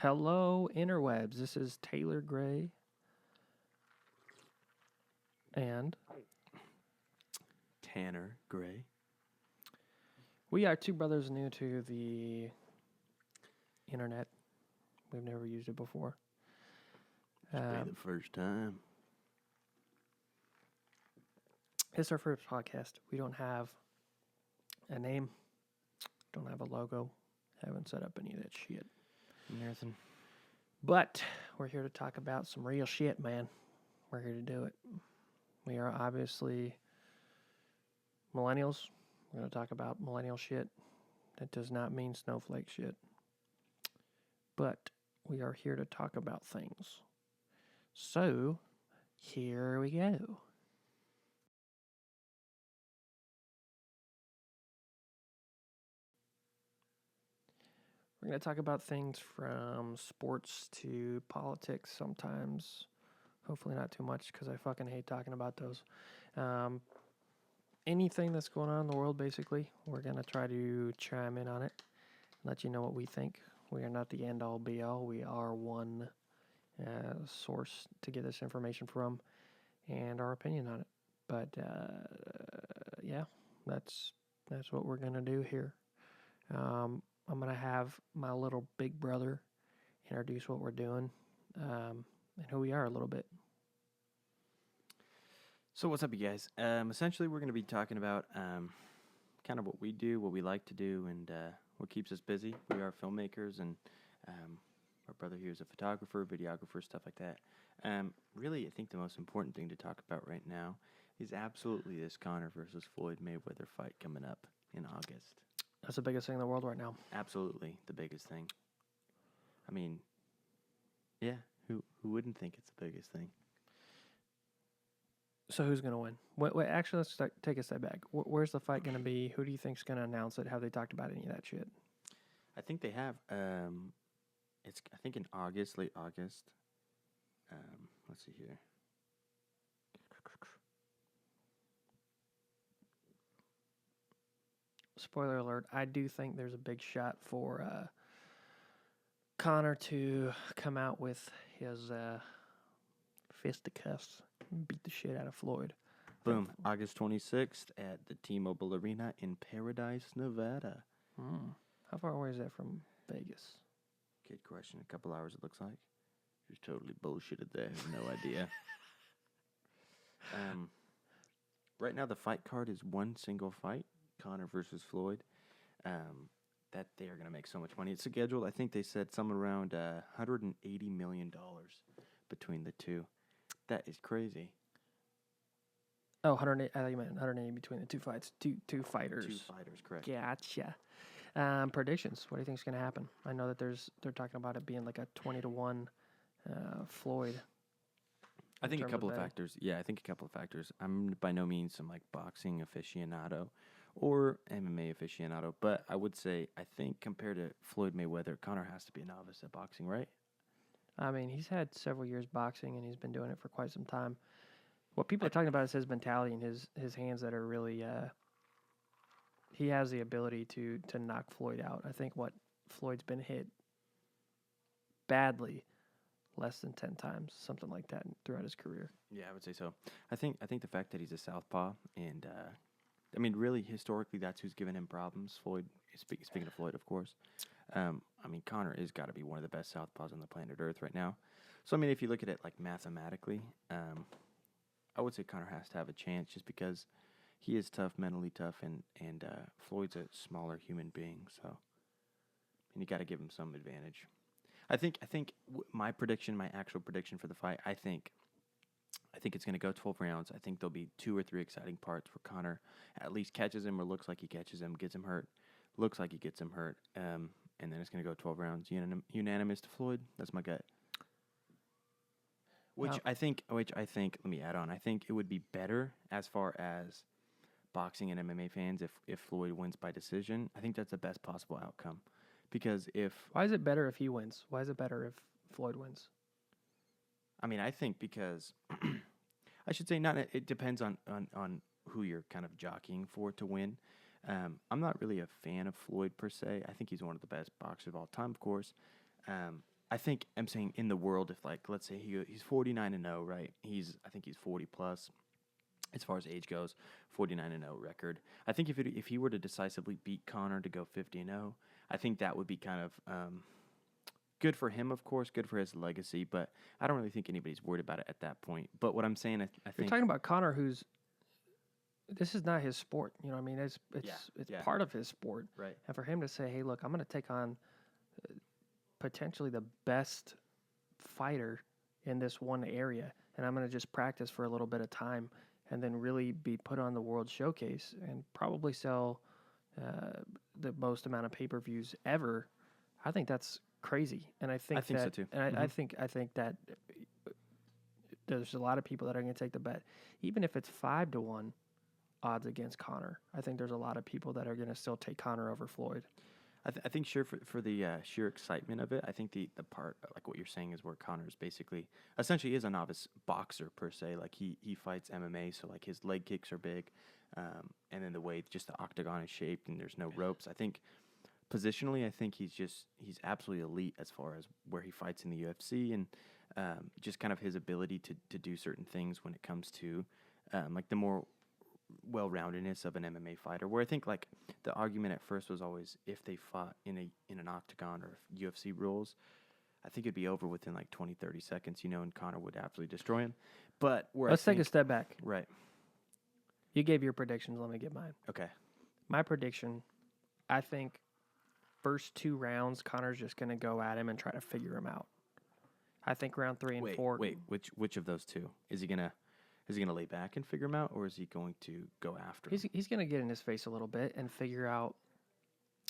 Hello, interwebs. This is Taylor Greigh. And Tanner Greigh. we are two brothers new to the internet. We've never used it before. This will be the first time. It's our first podcast. We don't have a name, don't have a logo, haven't set up any of that shit. Nothing. But we're here to talk about some real shit, man. We're here to do it. We are obviously millennials. We're going to talk about millennial shit. That does not mean snowflake shit. But we are here to talk about things. So, here we go. We're going to talk about things from sports to politics sometimes. Hopefully not too much because I fucking hate talking about those. Anything that's going on in the world, basically, we're going to try to chime in on it. Let you know what we think. We are not the end-all, be-all. We are one source to get this information from and our opinion on it. But, yeah, that's what we're going to do here. I'm going to have my little big brother introduce what we're doing and who we are a little bit. So what's up, you guys? Essentially, we're going to be talking about kind of what we do, what we like to do, and what keeps us busy. We are filmmakers, and our brother here is a photographer, videographer, stuff like that. Really, I think the most important thing to talk about right now is absolutely this Conor versus Floyd Mayweather fight coming up in August. That's the biggest thing in the world right now. Absolutely the biggest thing. I mean, yeah, who wouldn't think it's the biggest thing? So who's going to win? Wait, actually, let's take a step back. Where's the fight going to be? Who do you think's going to announce it? Have they talked about any of that shit? I think they have. It's I think in August, late August. Let's see here. Spoiler alert, I do think there's a big shot for Conor to come out with his fisticuffs and beat the shit out of Floyd. Boom. August 26th at the T-Mobile Arena in Paradise, Nevada. How far away is that from Vegas? Good question. A couple hours, it looks like. Just totally bullshitted there. No idea. Right now, the fight card is one single fight, Conor versus Floyd. That they are going to make so much money. It's scheduled, I think they said, somewhere around $180 million between the two. That is crazy. Oh, 180. I thought you meant 180 between the two fights. Two fighters. Two fighters, correct. Gotcha. Predictions. What do you think is going to happen? I know that they're talking about it being like a 20-1 Floyd. I think a couple of factors. Yeah, I think a couple of factors. I'm by no means some like boxing aficionado or MMA aficionado, but I would say I think compared to Floyd Mayweather, Conor has to be a novice at boxing, right? I mean, he's had several years boxing, and he's been doing it for quite some time. What people are talking about is his mentality and his hands that are really. He has the ability to knock Floyd out. I think Floyd's been hit badly less than 10 times, something like that, throughout his career. Yeah, I would say so. I think the fact that he's a southpaw, and I mean, really historically, that's who's given him problems. Floyd, speaking of Floyd, of course. I mean, Conor is got to be one of the best southpaws on the planet Earth right now. So I mean, if you look at it like mathematically, I would say Conor has to have a chance just because he is tough, mentally tough, and Floyd's a smaller human being. So, and you got to give him some advantage. I think my actual prediction for the fight, I think it's going to go 12 rounds. I think there'll be 2 or 3 exciting parts where Conor at least catches him or looks like he catches him, gets him hurt, looks like he gets him hurt, and then it's going to go 12 rounds. Unanimous to Floyd. That's my gut. Which I think, let me add on, I think it would be better as far as boxing and MMA fans if Floyd wins by decision. I think that's the best possible outcome. Because Why is it better if he wins? Why is it better if Floyd wins? I mean, I think because, I should say it depends on who you're kind of jockeying for to win. I'm not really a fan of Floyd per se. I think he's one of the best boxers of all time, of course. I think I'm saying in the world, if like let's say he's 49-0, right? I think he's 40 plus as far as age goes, 49-0 record. I think if he were to decisively beat Conor to go 50-0, I think that would be kind of good for him, of course, good for his legacy. But I don't really think anybody's worried about it at that point. But what I'm saying, I You're think talking about Conor, who's this is not his sport. You know, what I mean, it's yeah. part of his sport, Right. and for him to say, "Hey, look, I'm going to take on potentially the best fighter in this one area, and I'm going to just practice for a little bit of time, and then really be put on the world showcase and probably sell the most amount of pay-per-views ever." I think that's crazy, and I think so too. And I think that there's a lot of people that are going to take the bet, even if it's 5-1 odds against Conor. I think there's a lot of people that are going to still take Conor over Floyd. I think sure for the sheer excitement of it. I think the part like what you're saying is where Conor is basically essentially is a novice boxer per se. Like he fights MMA, so like his leg kicks are big, and then the way just the octagon is shaped and there's no ropes. I think positionally, I think he's absolutely elite as far as where he fights in the UFC and just kind of his ability to do certain things when it comes to like the more well-roundedness of an MMA fighter. Where I think like the argument at first was always if they fought in an octagon or UFC rules, I think it'd be over within like 20, 30 seconds, and Conor would absolutely destroy him. But Let's take a step back. Right. You gave your predictions. Let me give mine. Okay. My prediction, I think first 2 rounds, Conor's just going to go at him and try to figure him out. I think round 3 and 4. Wait, which of those two? Is he gonna lay back and figure him out, or is he going to go after him? He's going to get in his face a little bit and figure out.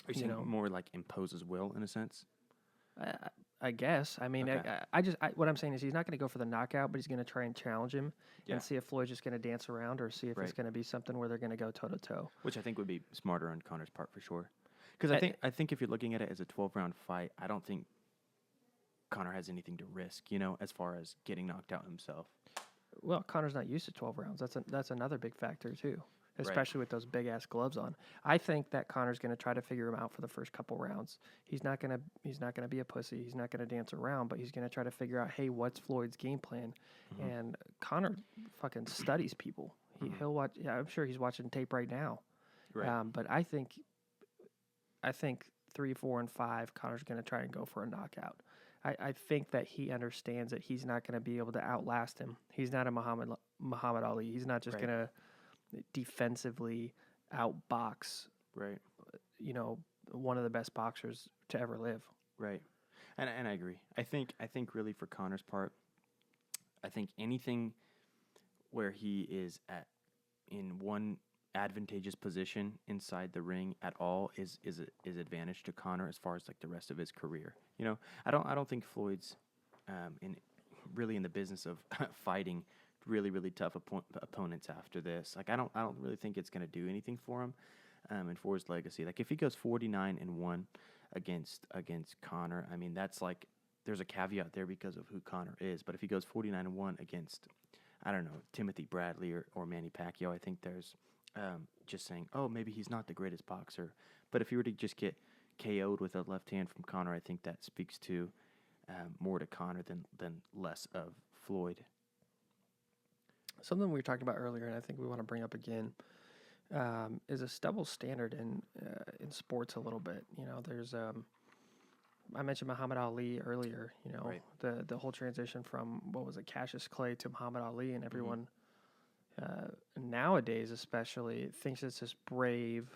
Are you saying more like impose his will in a sense? I guess. I mean, Okay. what I'm saying is he's not going to go for the knockout, but he's going to try and challenge him Yeah. and see if Floyd's just going to dance around or see if it's going to be something where they're going to go toe to toe. Which I think would be smarter on Conor's part for sure. Because I think if you're looking at it as a 12-round fight, I don't think Conor has anything to risk, as far as getting knocked out himself. Well, Conor's not used to 12 rounds. That's another big factor too, especially with those big ass gloves on. I think that Conor's going to try to figure him out for the first couple rounds. He's not going to be a pussy. He's not going to dance around, but he's going to try to figure out, hey, what's Floyd's game plan? Mm-hmm. And Conor fucking studies people. He'll watch. Yeah, I'm sure he's watching tape right now. Right. But I think 3, 4, and 5, Conor's going to try and go for a knockout. I think that he understands that he's not going to be able to outlast him. He's not a Muhammad Ali. He's not just going to defensively outbox, one of the best boxers to ever live. Right. And I agree. I think really for Conor's part, I think anything where he is in one advantageous position inside the ring at all is advantage to Conor as far as like the rest of his career. I don't think Floyd's in the business of fighting really really tough opponents after this. Like I don't really think it's going to do anything for him and for his legacy. Like if he goes 49-1 against Conor, I mean that's like there's a caveat there because of who Conor is. But if he goes 49-1 against I don't know Timothy Bradley or Manny Pacquiao, I think there's just saying, oh, maybe he's not the greatest boxer. But if he were to just get KO'd with a left hand from Conor, I think that speaks to more to Conor than less of Floyd. Something we were talking about earlier, and I think we want to bring up again, is a double standard in sports a little bit. There's I mentioned Muhammad Ali earlier. Right. The whole transition from what was it, Cassius Clay to Muhammad Ali, and everyone. Mm-hmm. Nowadays, especially, thinks it's this brave,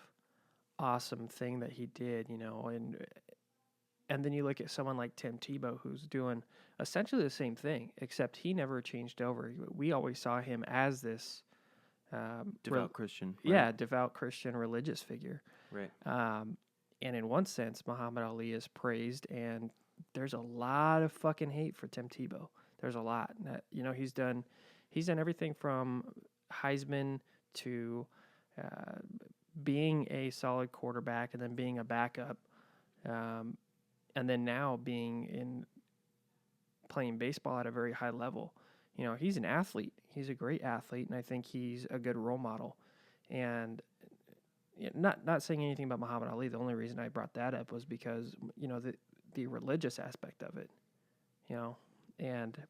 awesome thing that he did, and then you look at someone like Tim Tebow, who's doing essentially the same thing, except he never changed over. We always saw him as this devout Christian. Right? Yeah, devout Christian religious figure. Right. And in one sense, Muhammad Ali is praised, and there's a lot of fucking hate for Tim Tebow. There's a lot. He's done everything from Heisman to being a solid quarterback and then being a backup, and then now playing baseball at a very high level. He's an athlete. He's a great athlete, and I think he's a good role model. And not saying anything about Muhammad Ali. The only reason I brought that up was because the religious aspect of it. you know, and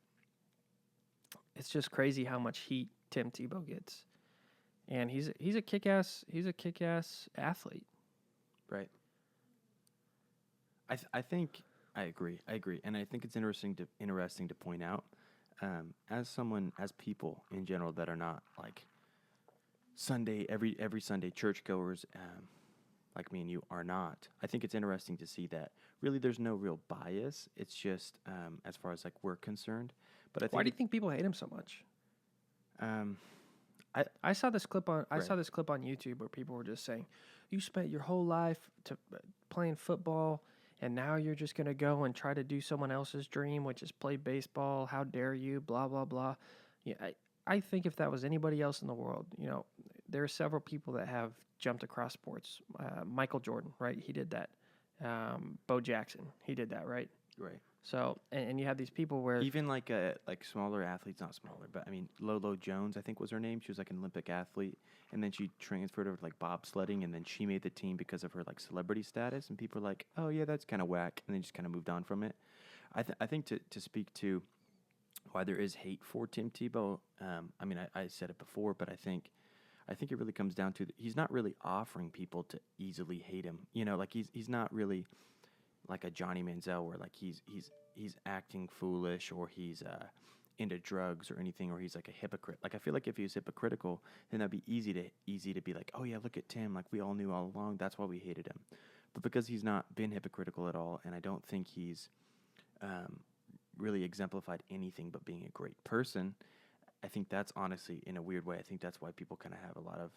it's just crazy how much heat Tim Tebow gets. And he's a kick-ass athlete. Right. I think I agree. And I think it's interesting to point out, as people in general that are not like Sunday every Sunday churchgoers, like me and you are not. I think it's interesting to see that really there's no real bias. It's just as far as like we're concerned. But I think Why do you think people hate him so much? um, I saw this clip on Right. YouTube where people were just saying, "You spent your whole life playing football, and now you're just gonna go and try to do someone else's dream, which is play baseball. How dare you? Blah blah blah." Yeah, I think if that was anybody else in the world, there are several people that have jumped across sports. Michael Jordan, right? He did that. Bo Jackson, he did that, right? right. So, and you have these people where Even like smaller athletes, not smaller, but I mean Lolo Jones, I think was her name. She was like an Olympic athlete, and then she transferred over to like bobsledding, and then she made the team because of her like celebrity status, and people were like, "Oh yeah, that's kind of whack," and then just kind of moved on from it. I think to speak to why there is hate for Tim Tebow. I mean, I said it before, but I think it really comes down to he's not really offering people to easily hate him. You know, like he's not really like a Johnny Manziel where like he's acting foolish or he's into drugs or anything, or he's like a hypocrite. Like I feel like if he was hypocritical, then that'd be easy to be like, oh yeah, look at Tim, like we all knew all along, that's why we hated him. But because he's not been hypocritical at all, and I don't think he's really exemplified anything but being a great person, I think that's honestly, in a weird way, I think that's why people kind of have a lot of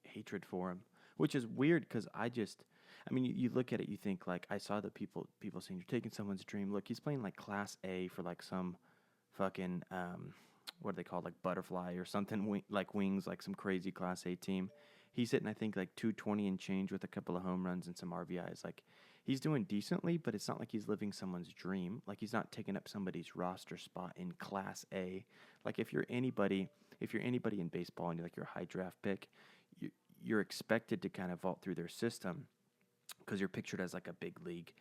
hatred for him, which is weird because I mean, you look at it, you think like I saw the people saying you're taking someone's dream. Look, he's playing like Class A for like some fucking what are they called, like Butterfly or something, like Wings, like some crazy Class A team. He's hitting I think like 220 and change with a couple of home runs and some RBIs. Like he's doing decently, but it's not like he's living someone's dream. Like he's not taking up somebody's roster spot in Class A. Like if you're anybody in baseball and you're like your high draft pick, you're expected to kind of vault through their system because you're pictured as like a big league,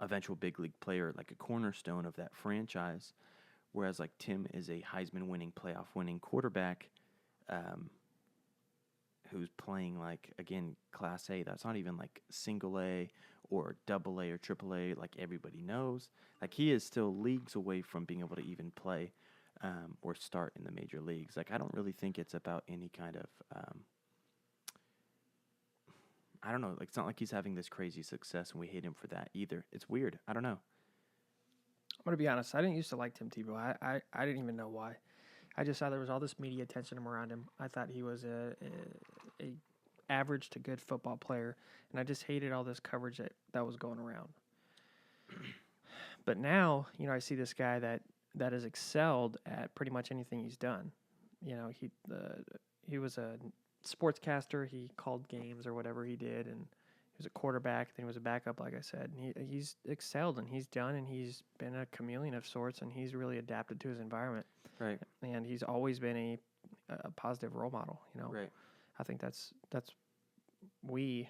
eventual big league player, like a cornerstone of that franchise. Whereas like Tim is a Heisman winning, playoff winning quarterback, who's playing like again Class A. That's not even like single A or double A or triple A. Like everybody knows, like he is still leagues away from being able to even play or start in the major leagues. Like I don't really think it's about any kind of I don't know. Like it's not like he's having this crazy success, and we hate him for that either. It's weird. I don't know. I'm gonna be honest. I didn't used to like Tim Tebow. I didn't even know why. I just saw there was all this media attention around him. I thought he was a average to good football player, and I just hated all this coverage that was going around. But now, I see this guy that has excelled at pretty much anything he's done. He was a sportscaster. He called games or whatever he did, and he was a quarterback. Then he was a backup, like I said. And he's excelled, and he's done, and he's been a chameleon of sorts, and he's really adapted to his environment. Right. And he's always been a positive role model. Right. I think that's we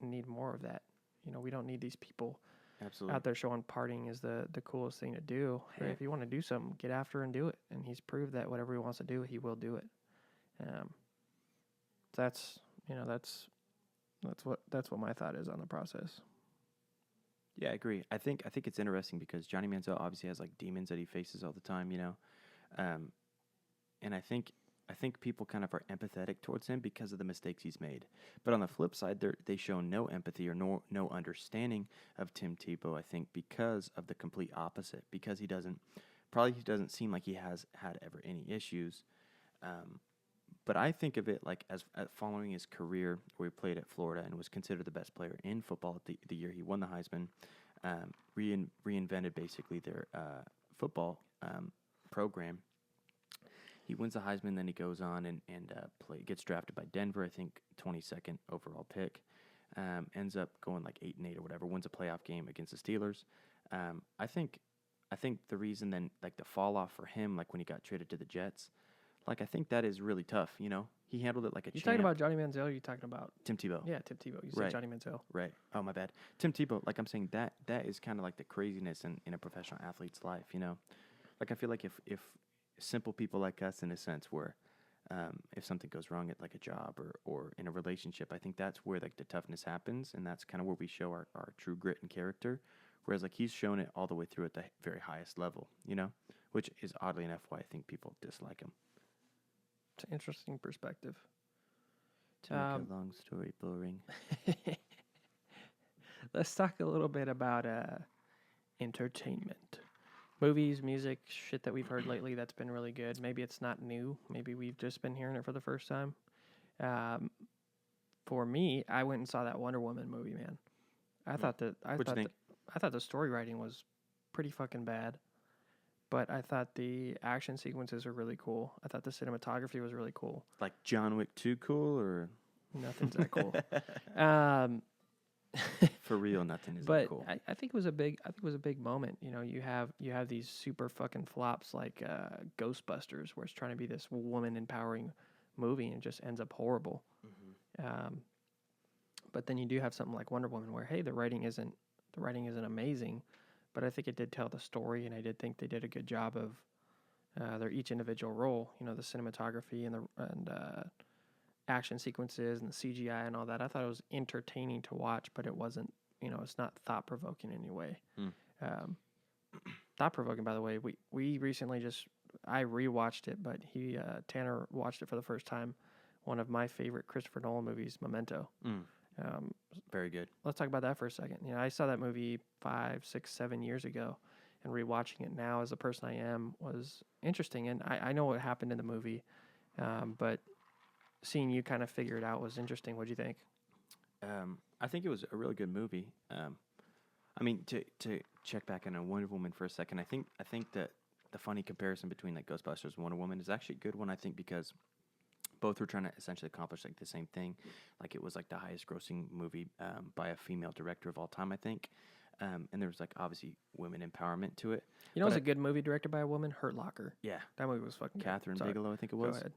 need more of that. We don't need these people Absolutely. out there showing partying is the coolest thing to do. Hey, Right. if you want to do something, get after and do it. And he's proved that whatever he wants to do, he will do it. That's what my thought is on the process. Yeah, I agree. I think it's interesting because Johnny Manziel obviously has like demons that he faces all the time, and I think people kind of are empathetic towards him because of the mistakes he's made. But on the flip side, they show no empathy or no understanding of Tim Tebow. I think because of the complete opposite, because he doesn't seem like he has had ever any issues. But I think of it like as following his career, where he played at Florida and was considered the best player in football the year he won the Heisman, reinvented basically their football program. He wins the Heisman, then he goes on and gets drafted by Denver, I think 22nd overall pick. Ends up going like 8-8 or whatever. Wins a playoff game against the Steelers. I think the reason then like the fall off for him, like when he got traded to the Jets, like I think that is really tough. he handled it like a You champ. talking about Johnny Manziel? Or you talking about Tim Tebow. Yeah, Tim Tebow. You said Right. Johnny Manziel. Right. Oh, my bad. Tim Tebow, like I'm saying, that is kind of like the craziness in a professional athlete's life, you know? Like I feel like if simple people like us, in a sense, where if something goes wrong at like a job or in a relationship, I think that's where like the toughness happens, and that's kind of where we show our true grit and character. Whereas like he's shown it all the way through at the very highest level, you know? Which is oddly enough why I think people dislike him. It's an interesting perspective. To make a long story boring. Let's talk a little bit about entertainment. Movies, music, shit that we've heard lately that's been really good. Maybe it's not new. Maybe we've just been hearing it for the first time. For me, I went and saw that Wonder Woman movie, man. I thought the story writing was pretty fucking bad. But I thought the action sequences were really cool. I thought the cinematography was really cool. Like John Wick 2 cool, or Nothing's that cool. for real, nothing is but that cool. I think it was a big moment. You know, you have these super fucking flops like Ghostbusters, where it's trying to be this woman empowering movie and it just ends up horrible. Mm-hmm. But then you do have something like Wonder Woman, where hey, the writing isn't amazing, but I think it did tell the story, and I did think they did a good job of their each individual role. You know, the cinematography and action sequences and the CGI and all that. I thought it was entertaining to watch, but it wasn't. You know, it's not thought provoking in any way. Thought provoking, by the way. We recently I rewatched it, but Tanner watched it for the first time. One of my favorite Christopher Nolan movies, Memento. Very good. Let's talk about that for a second. You know, I saw that movie 5, 6, 7 years ago, and rewatching it now as the person I am was interesting. And I know what happened in the movie, but seeing you kind of figure it out was interesting. What'd you think? I think it was a really good movie. I mean, to check back on Wonder Woman for a second, I think that the funny comparison between like Ghostbusters and Wonder Woman is actually a good one. I think because both were trying to essentially accomplish like the same thing. Like it was like the highest grossing movie by a female director of all time, I think. And there was like obviously women empowerment to it. You know, it was a good movie directed by a woman, Hurt Locker. Yeah. That movie was fucking Catherine good. Bigelow, I think it was. Go ahead.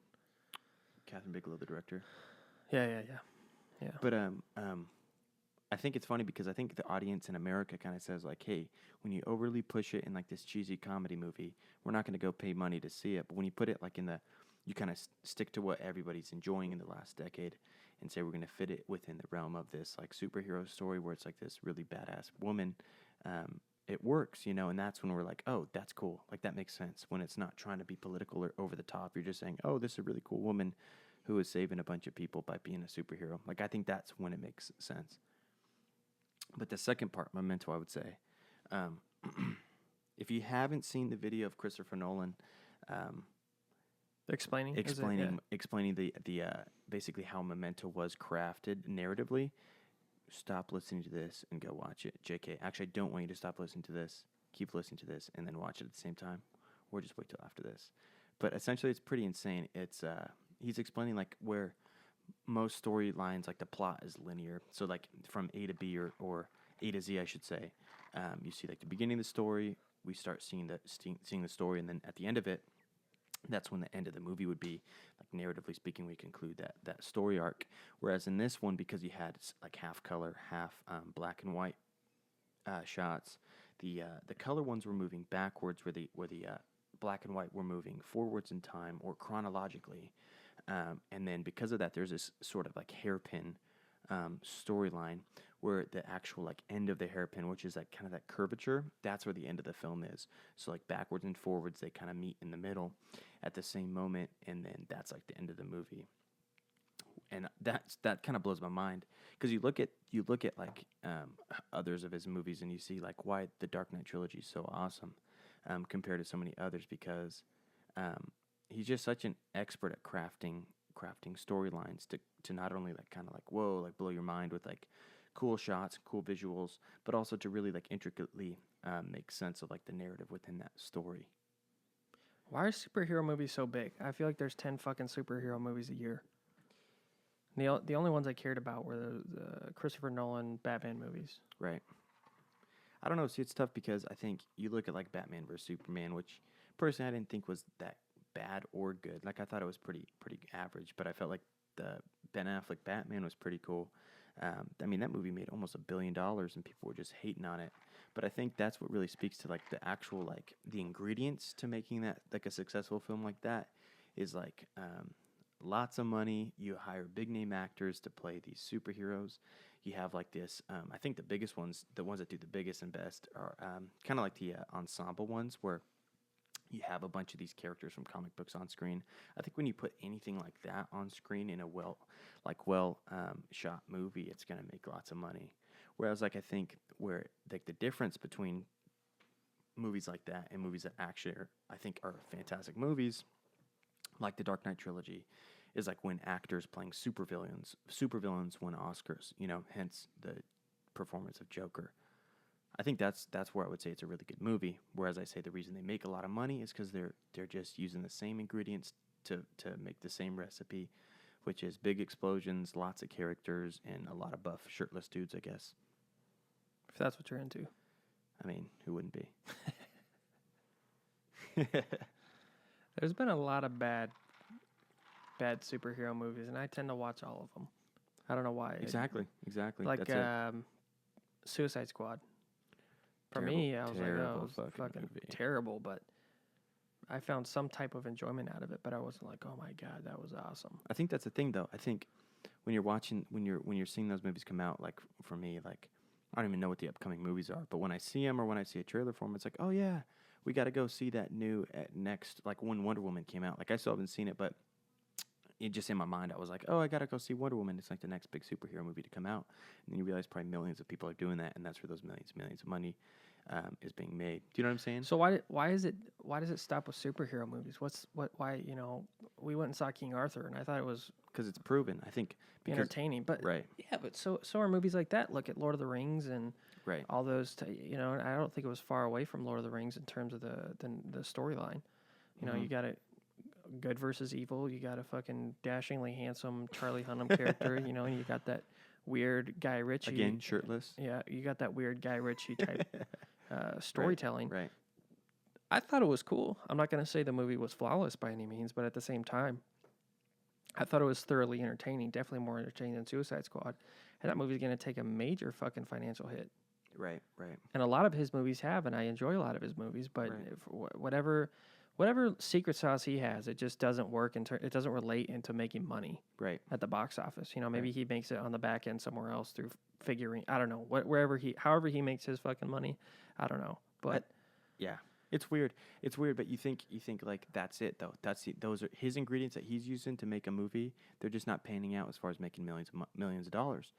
Catherine Bigelow, the director. Yeah. But I think it's funny because I think the audience in America kind of says like, hey, when you overly push it in like this cheesy comedy movie, we're not going to go pay money to see it. But when you put it like you kind of stick to what everybody's enjoying in the last decade and say we're going to fit it within the realm of this like superhero story where it's like this really badass woman, it works, you know, and that's when we're like, oh, that's cool. Like that makes sense when it's not trying to be political or over the top. You're just saying, oh, this is a really cool woman who is saving a bunch of people by being a superhero. Like I think that's when it makes sense. But the second part, Memento, I would say, if you haven't seen the video of Christopher Nolan, explaining the basically how Memento was crafted narratively, stop listening to this and go watch it. JK, actually, I don't want you to stop listening to this. Keep listening to this and then watch it at the same time, or just wait till after this. But essentially, it's pretty insane. It's he's explaining like where most storylines, like the plot is linear. So like from A to B or A to Z, I should say. You see like the beginning of the story, we start seeing the story, and then at the end of it, that's when the end of the movie would be. Like narratively speaking, we conclude that story arc. Whereas in this one, because you had like half color, half black and white shots, the color ones were moving backwards, where the black and white were moving forwards in time or chronologically. And then because of that, there's this sort of like hairpin storyline where the actual like end of the hairpin, which is like kind of that curvature, that's where the end of the film is. So like backwards and forwards, they kind of meet in the middle at the same moment, and then that's like the end of the movie. And that kind of blows my mind because you look at like others of his movies and you see like why the Dark Knight trilogy is so awesome compared to so many others, because he's just such an expert at crafting storylines to not only like kind of like whoa, like blow your mind with like cool shots, cool visuals, but also to really like intricately make sense of like the narrative within that story. Why are superhero movies so big? I feel like there's 10 fucking superhero movies a year. The only ones I cared about were the Christopher Nolan Batman movies. Right. I don't know. See, it's tough because I think you look at like Batman vs Superman, which personally I didn't think was that bad or good. Like I thought it was pretty average, but I felt like the Ben Affleck Batman was pretty cool. I mean, that movie made almost $1 billion, and people were just hating on it. But I think that's what really speaks to like the actual like the ingredients to making that like a successful film like that is like lots of money. You hire big name actors to play these superheroes. You have like this. I think the biggest ones, the ones that do the biggest and best, are kind of like the ensemble ones where you have a bunch of these characters from comic books on screen. I think when you put anything like that on screen in a well shot movie, it's gonna make lots of money. Whereas like I think where like the difference between movies like that and movies that actually I think are fantastic movies, like the Dark Knight trilogy, is like when actors playing supervillains win Oscars. Hence the performance of Joker. I think that's where I would say it's a really good movie. Whereas I say the reason they make a lot of money is because they're just using the same ingredients to make the same recipe, which is big explosions, lots of characters, and a lot of buff shirtless dudes, I guess. If that's what you're into. I mean, who wouldn't be? There's been a lot of bad superhero movies, and I tend to watch all of them. I don't know why. Exactly. Like That's it. Suicide Squad. For Terrible- me, I was like, oh, terrible it was fucking fucking movie. terrible, but I found some type of enjoyment out of it. But I wasn't like, oh my god, that was awesome. I think that's the thing, though. I think when you're seeing those movies come out, like for me, like I don't even know what the upcoming movies are, but when I see them or when I see a trailer for them, it's like, oh yeah, we got to go see that new next. Like when Wonder Woman came out, like I still haven't seen it, but it just in my mind, I was like, oh, I got to go see Wonder Woman. It's like the next big superhero movie to come out, and then you realize probably millions of people are doing that, and that's where those millions of money is being made. Do you know what I'm saying? So why does it stop with superhero movies? Why we went and saw King Arthur, and I thought it was Because it's proven. I think because entertaining, but right, yeah, but so are movies like that. Look at Lord of the Rings and right. all those. And I don't think it was far away from Lord of the Rings in terms of the storyline. You got a good versus evil. You got a fucking dashingly handsome Charlie Hunnam character. And you got that weird Guy Ritchie Again, shirtless. Yeah, you got that weird Guy Ritchie type storytelling. Right. I thought it was cool. I'm not going to say the movie was flawless by any means, but at the same time, I thought it was thoroughly entertaining. Definitely more entertaining than Suicide Squad. And that movie's going to take a major fucking financial hit. Right. And a lot of his movies have, and I enjoy a lot of his movies. But whatever secret sauce he has, it just doesn't work. It doesn't relate into making money. Right. At the box office. Maybe he makes it on the back end somewhere else through figuring. I don't know. However he makes his fucking money. I don't know. But yeah. It's weird. But you think like that's it though. Those are his ingredients that he's using to make a movie. They're just not panning out as far as making millions of dollars.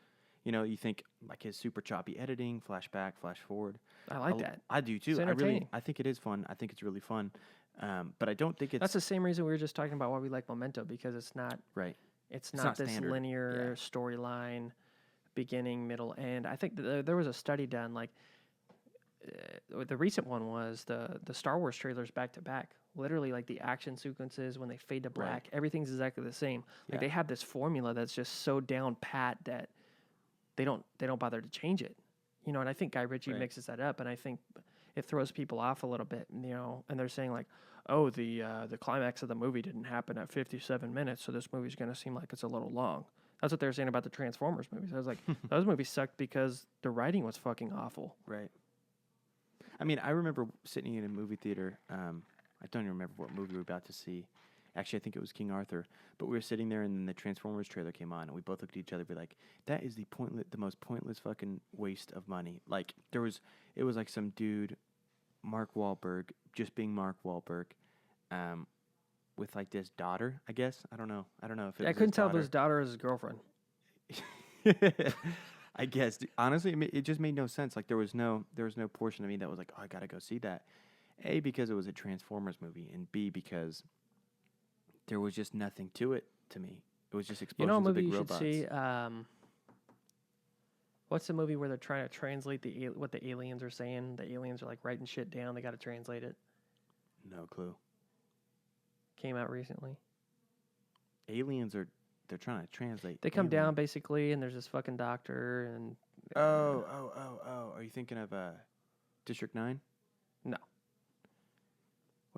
You think like his super choppy editing, flashback, flash forward. I like that. I do too. I think it is fun. I think it's really fun. But I don't think it's. That's the same reason we were just talking about why we like Memento, because it's not right. It's not this standard. linear storyline, beginning, middle, end. I think there was a study done like. The recent one was the Star Wars trailers back to back. Literally, like the action sequences when they fade to black, everything's exactly the same. Like they have this formula that's just so down pat that they don't bother to change it. And I think Guy Ritchie mixes that up, and I think it throws people off a little bit. And they're saying like, oh, the climax of the movie didn't happen at 57 minutes, so this movie's going to seem like it's a little long. That's what they're saying about the Transformers movies. I was like, those movies sucked because the writing was fucking awful. Right. I mean, I remember sitting in a movie theater. I don't even remember what movie we were about to see. Actually, I think it was King Arthur. But we were sitting there, and then the Transformers trailer came on, and we both looked at each other. We're like, "That is the most pointless fucking waste of money." Like it was like some dude, Mark Wahlberg, just being Mark Wahlberg, with like this daughter. I guess I don't know if it was I couldn't his tell if daughter. his daughter or his girlfriend. I guess honestly, it just made no sense. Like there was no portion of me that was like, oh, I gotta go see that. A, because it was a Transformers movie, and B, because there was just nothing to it to me. It was just explosions A movie of big you robots. should see? What's the movie where they're trying to translate what the aliens are saying? The aliens are like writing shit down. They got to translate it. No clue. Came out recently. Aliens are. They're trying to translate. They come down basically, and there's this fucking doctor, and Oh! Are you thinking of District 9? No.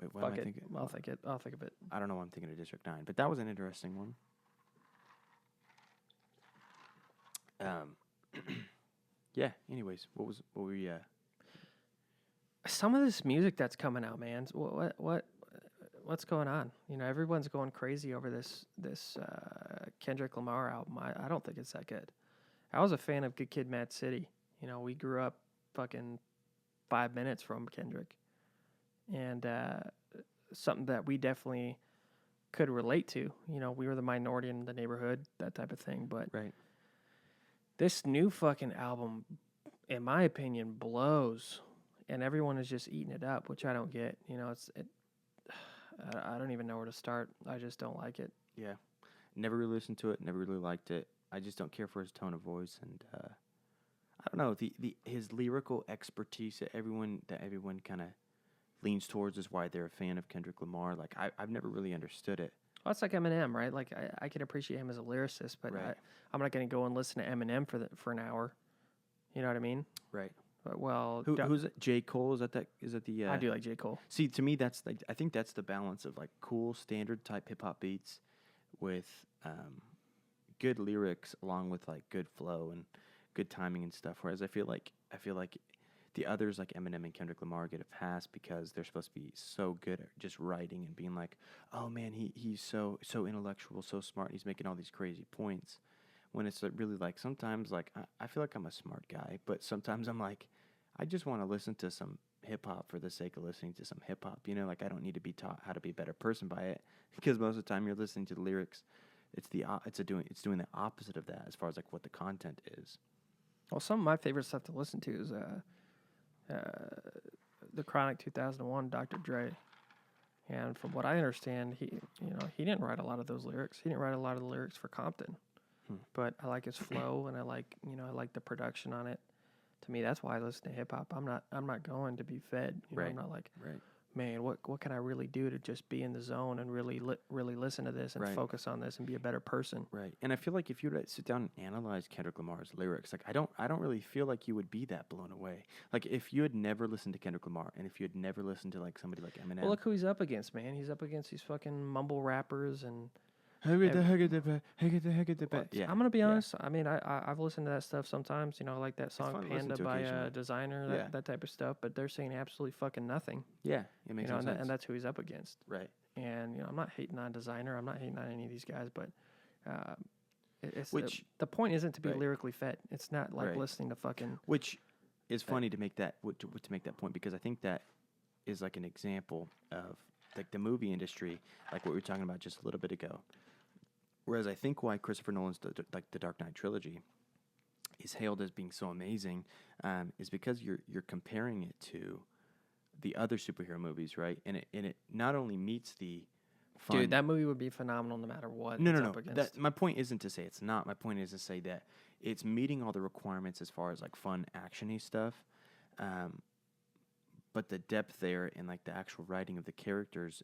Wait, what Fuck am I it. thinking? I'll think of it. I don't know why I'm thinking of District 9, but that was an interesting one. Um, yeah. Anyways, what were you? Some of this music that's coming out, man. What's going on? You know, everyone's going crazy over this Kendrick Lamar album. I don't think it's that good. I was a fan of Good Kid, Mad City. You know, we grew up fucking 5 minutes from Kendrick, and something that we definitely could relate to. You know, we were the minority in the neighborhood, that type of thing. But Right. this new fucking album, in my opinion, blows, and everyone is just eating it up, which I don't get. You know, I don't even know where to start. I just don't like it. Yeah. Never really listened to it. Never really liked it. I just don't care for his tone of voice, and I don't know his lyrical expertise that everyone kind of leans towards is why they're a fan of Kendrick Lamar. Like I've never really understood it. Well, it's like Eminem, right? Like I can appreciate him as a lyricist, but Right. I'm not going to go and listen to Eminem for an hour. You know what I mean? Right. But, well, Who's it? J. Cole? Is that the? I do like J. Cole. See, to me, that's like I think that's the balance of like cool standard type hip hop beats with good lyrics along with like good flow and good timing and stuff. Whereas I feel like the others like Eminem and Kendrick Lamar get a pass because they're supposed to be so good at just writing and being like, oh man, he's so intellectual, so smart. He's making all these crazy points. When it's really like sometimes like I feel like I'm a smart guy, but sometimes I'm like I just want to listen to some hip hop for the sake of listening to some hip hop. You know, like I don't need to be taught how to be a better person by it because most of the time you're listening to the lyrics. It's doing the opposite of that as far as like what the content is. Well, some of my favorite stuff to listen to is the Chronic 2001, Dr. Dre. And from what I understand, he didn't write a lot of those lyrics. He didn't write a lot of the lyrics for Compton. But I like his flow and I like the production on it. To me, that's why I listen to hip hop. I'm not going to be fed. You know, Right. I'm not like, Right. man, what can I really do to just be in the zone and really listen to this and Right. focus on this and be a better person? Right. And I feel like if you were to sit down and analyze Kendrick Lamar's lyrics, like I don't really feel like you would be that blown away. Like if you had never listened to Kendrick Lamar and if you had never listened to like somebody like Eminem. Well, look who he's up against, man. He's up against these fucking mumble rappers and. Yeah. I'm gonna be honest. I mean, I've listened to that stuff sometimes. You know, like that song fun to listen "Panda" to by occasionally. Designer, that type of stuff. But they're saying absolutely fucking nothing. Yeah, it makes You know, no sense. and that's who he's up against. Right. And I'm not hating on Designer. I'm not hating on any of these guys. But it's Which- the point isn't to be right. lyrically fed. It's not like Right. listening to fucking. Which is funny to make that to make that point because I think that is like an example of like the movie industry, like what we were talking about just a little bit ago. Whereas I think why Christopher Nolan's the Dark Knight trilogy is hailed as being so amazing is because you're comparing it to the other superhero movies, right? And it not only meets the fun. Dude, that movie would be phenomenal no matter what. No. Up against. My point isn't to say it's not. My point is to say that it's meeting all the requirements as far as like fun, actiony stuff. But the depth there and like the actual writing of the characters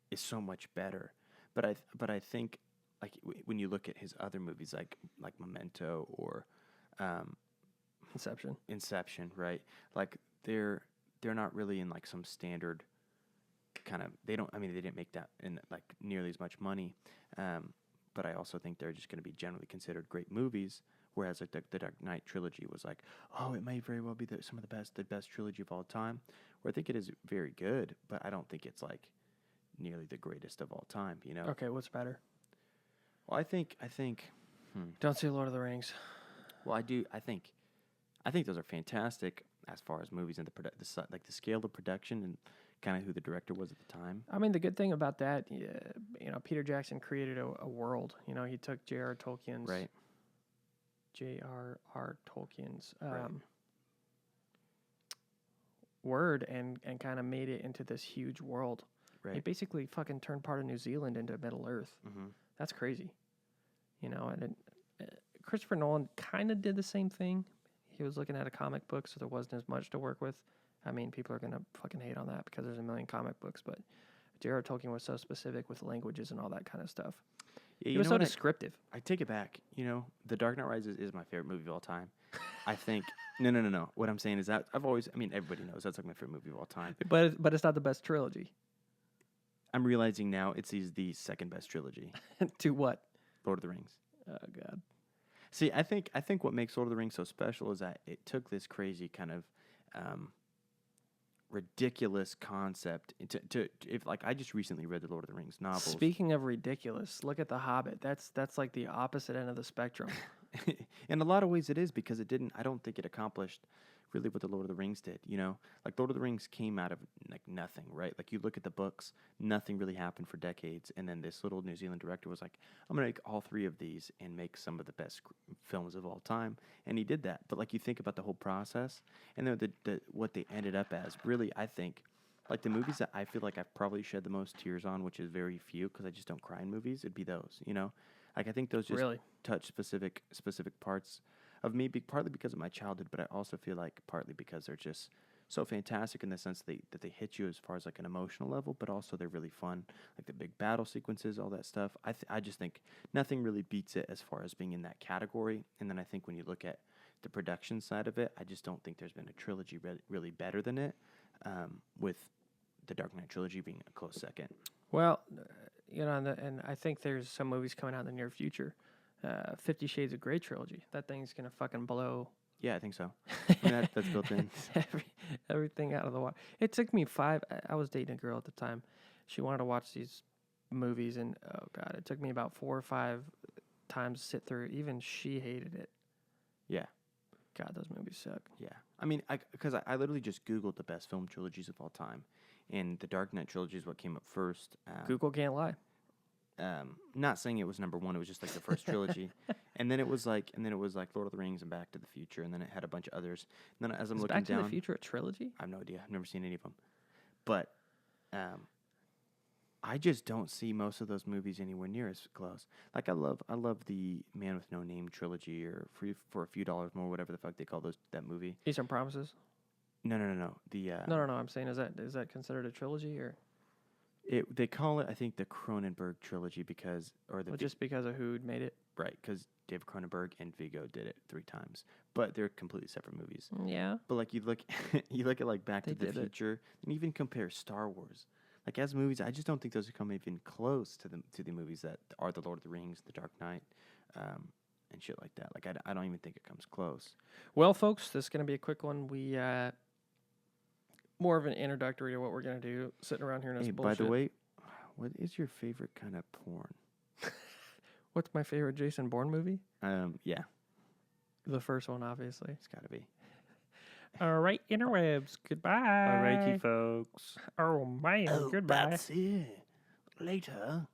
is so much better. But I think like when you look at his other movies like Memento or Inception, right? Like they're not really in like some standard kind of they didn't make that in like nearly as much money. But I also think they're just going to be generally considered great movies. Whereas like the Dark Knight trilogy was like, oh, it may very well be some of the best trilogy of all time. Where I think it is very good, but I don't think it's like nearly the greatest of all time. You know? Okay, what's better? Well, I think. Don't say Lord of the Rings. Well, I do. I think those are fantastic as far as movies and the scale of production and kind of who the director was at the time. I mean, the good thing about that, Peter Jackson created a world. You know, he took J.R.R. Tolkien's word and kind of made it into this huge world. Right. He basically fucking turned part of New Zealand into Middle Earth. Mm-hmm. That's crazy. You know, and Christopher Nolan kind of did the same thing. He was looking at a comic book, so there wasn't as much to work with. I mean, people are going to fucking hate on that because there's a million comic books, but J.R.R. Tolkien was so specific with languages and all that kind of stuff. Yeah, he was so descriptive. I take it back. You know, The Dark Knight Rises is my favorite movie of all time. I think no. What I'm saying is that everybody knows that's like my favorite movie of all time. But it's not the best trilogy. I'm realizing now it's the second best trilogy. To what? Lord of the Rings. Oh God. See, I think what makes Lord of the Rings so special is that it took this crazy kind of ridiculous concept to if like I just recently read the Lord of the Rings novels. Speaking of ridiculous, look at The Hobbit. That's like the opposite end of the spectrum. In a lot of ways, it is because it didn't. I don't think it accomplished really what the Lord of the Rings did. You know, like Lord of the Rings came out of like nothing, right? Like you look at the books, nothing really happened for decades, and then this little New Zealand director was like, "I'm gonna make all three of these and make some of the best films of all time," and he did that. But like you think about the whole process, and then the what they ended up as, really, I think. Like the movies that I feel like I've probably shed the most tears on, which is very few because I just don't cry in movies, it'd be those, you know? Like I think those just Really? touch specific parts of me, partly because of my childhood, but I also feel like partly because they're just so fantastic in the sense that they hit you as far as like an emotional level, but also they're really fun, like the big battle sequences, all that stuff. I just think nothing really beats it as far as being in that category. And then I think when you look at the production side of it, I just don't think there's been a trilogy really better than it, with the Dark Knight trilogy being a close second. Well, you know, and I think there's some movies coming out in the near future. 50 Shades of Grey trilogy. That thing's gonna fucking blow. Yeah, I think so. I mean, that's built in. Everything out of the water. It took me I was dating a girl at the time. She wanted to watch these movies, and oh god, it took me about 4 or 5 times to sit through. Even she hated it. Yeah. God, those movies suck. Yeah. I mean, because I literally just Googled the best film trilogies of all time, and the Dark Knight trilogy is what came up first. Google can't lie. Not saying it was number one. It was just like the first trilogy, and then it was like Lord of the Rings and Back to the Future, and then it had a bunch of others. And then as I'm Is looking Back to down, the Future a trilogy? I have no idea. I've never seen any of them, but I just don't see most of those movies anywhere near as close. Like I love the Man with No Name trilogy, or for a few dollars more, whatever the fuck they call that movie. Eastern Promises? No. The No. I'm saying is that considered a trilogy or they call it, I think, the Cronenberg trilogy because just because of who made it? right, because David Cronenberg and Vigo did it 3 times, but they're completely separate movies. Yeah. But like you look at like Back to They the did it. Future, and even compare Star Wars. Like as movies, I just don't think those come even close to the movies that are the Lord of the Rings, the Dark Knight, and shit like that. Like I don't even think it comes close. Well, folks, this is going to be a quick one. We more of an introductory to what we're going to do, sitting around here in this Hey, bullshit. by the way, what is your favorite kind of porn? What's my favorite Jason Bourne movie? Yeah, The first one, obviously. it's got to be. All right, interwebs. Goodbye. folks. Oh, man. Goodbye. That's it. Later.